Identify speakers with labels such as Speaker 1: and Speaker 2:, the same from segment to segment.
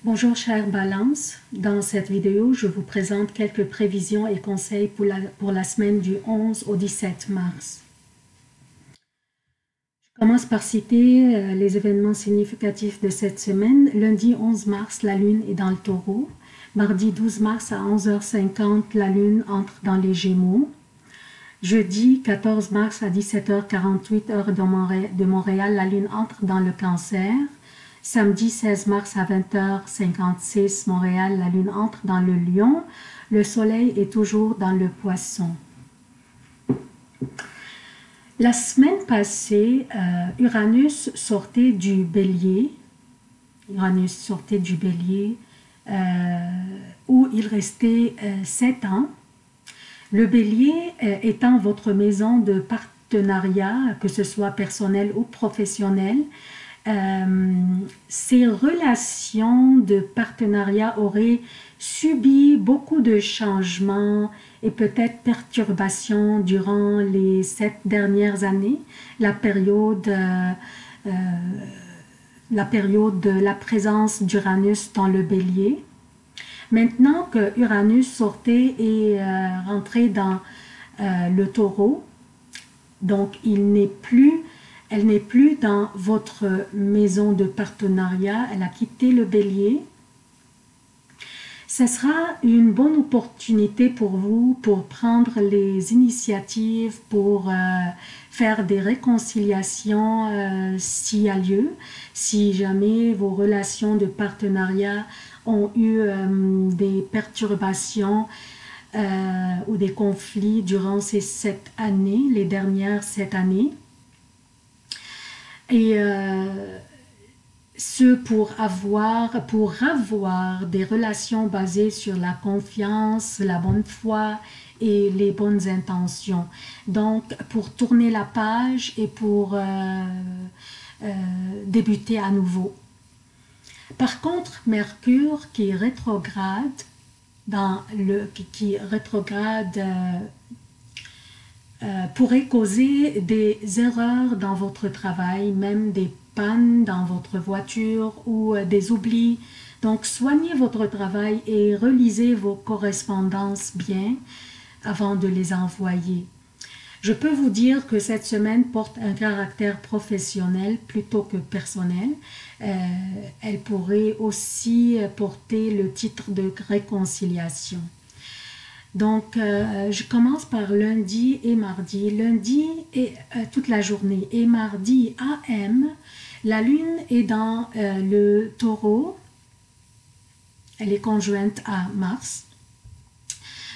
Speaker 1: Bonjour chère Balance, dans cette vidéo je vous présente quelques prévisions et conseils pour la semaine du 11 au 17 mars. Je commence par citer les événements significatifs de cette semaine. Lundi 11 mars, la lune est dans le Taureau. Mardi 12 mars à 11h50, la lune entre dans les Gémeaux. Jeudi 14 mars à 17h48 heure de Montréal, la lune entre dans le Cancer. Samedi 16 mars à 20h56 Montréal, la lune entre dans le Lion. Le soleil est toujours dans le Poisson. La semaine passée, Uranus sortait du Bélier. Où il restait 7 ans. Le Bélier étant votre maison de partenariat, que ce soit personnel ou professionnel, ces relations de partenariat auraient subi beaucoup de changements et peut-être perturbations durant les 7 dernières années, la période de la présence d'Uranus dans le Bélier. Maintenant que Uranus sortait et rentrait dans le Taureau, donc elle n'est plus dans votre maison de partenariat, elle a quitté le Bélier. Ce sera une bonne opportunité pour vous pour prendre les initiatives, pour faire des réconciliations s'il y a lieu, si jamais vos relations de partenariat ont eu des perturbations ou des conflits durant ces 7 années, les dernières 7 années. Et pour avoir des relations basées sur la confiance, la bonne foi et les bonnes intentions. Donc, pour tourner la page et pour débuter à nouveau. Par contre, Mercure qui rétrograde pourrait causer des erreurs dans votre travail, même des pannes dans votre voiture ou des oublis. Donc, soignez votre travail et relisez vos correspondances bien avant de les envoyer. Je peux vous dire que cette semaine porte un caractère professionnel plutôt que personnel. Elle pourrait aussi porter le titre de réconciliation. Donc, je commence par lundi et mardi. Lundi et toute la journée et mardi AM, la lune est dans le Taureau. Elle est conjointe à Mars.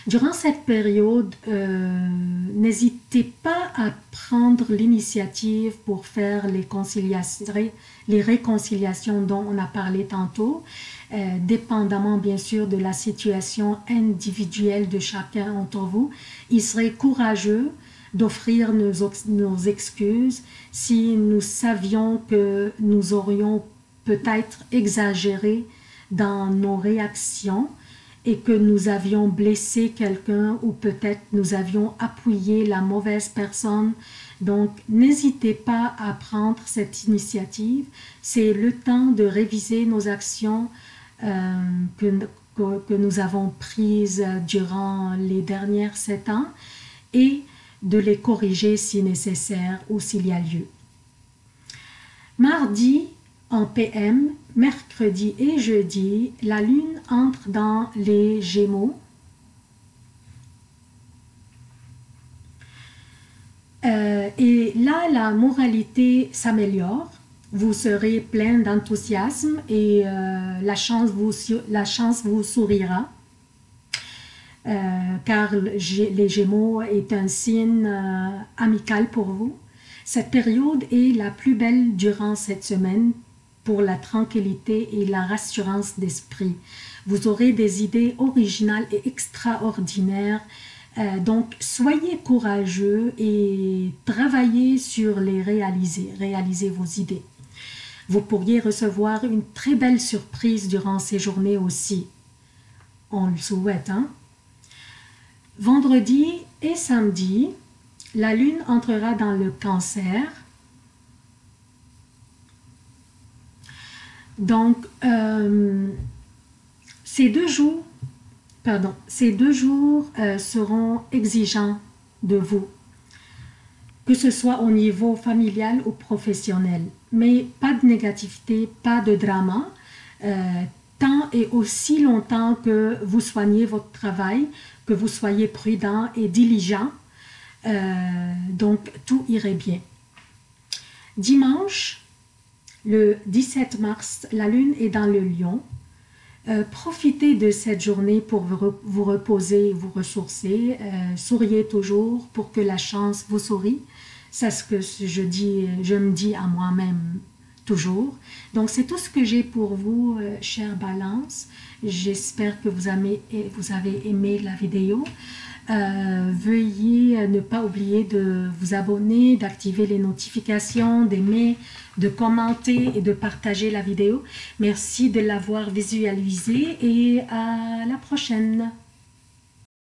Speaker 1: Durant cette période, n'hésitez pas à prendre l'initiative pour faire les réconciliations dont on a parlé tantôt, dépendamment bien sûr de la situation individuelle de chacun d'entre vous. Il serait courageux d'offrir nos excuses si nous savions que nous aurions peut-être exagéré dans nos réactions et que nous avions blessé quelqu'un ou peut-être nous avions appuyé la mauvaise personne. Donc, n'hésitez pas à prendre cette initiative. C'est le temps de réviser nos actions que nous avons prises durant les dernières 7 ans et de les corriger si nécessaire ou s'il y a lieu. Mardi, en PM, mercredi et jeudi, la lune entre dans les Gémeaux. Et là, la moralité s'améliore. Vous serez plein d'enthousiasme et la chance vous sourira. Car les Gémeaux est un signe amical pour vous. Cette période est la plus belle durant cette semaine pour la tranquillité et la rassurance d'esprit. Vous aurez des idées originales et extraordinaires. Donc, soyez courageux et travaillez sur les réalisez vos idées. Vous pourriez recevoir une très belle surprise durant ces journées aussi. On le souhaite, hein? Vendredi et samedi, la lune entrera dans le Cancer. Donc, ces deux jours seront exigeants de vous, que ce soit au niveau familial ou professionnel. Mais pas de négativité, pas de drama, tant et aussi longtemps que vous soignez votre travail, que vous soyez prudent et diligent, donc tout irait bien. Dimanche, le 17 mars, la lune est dans le Lion. Profitez de cette journée pour vous reposer, vous ressourcer. Souriez toujours pour que la chance vous sourie. C'est ce que je me dis à moi-même toujours. Donc c'est tout ce que j'ai pour vous, chère Balance. J'espère que vous avez aimé la vidéo. Veuillez ne pas oublier de vous abonner, d'activer les notifications, d'aimer, de commenter et de partager la vidéo. Merci de l'avoir visualisée et à la prochaine.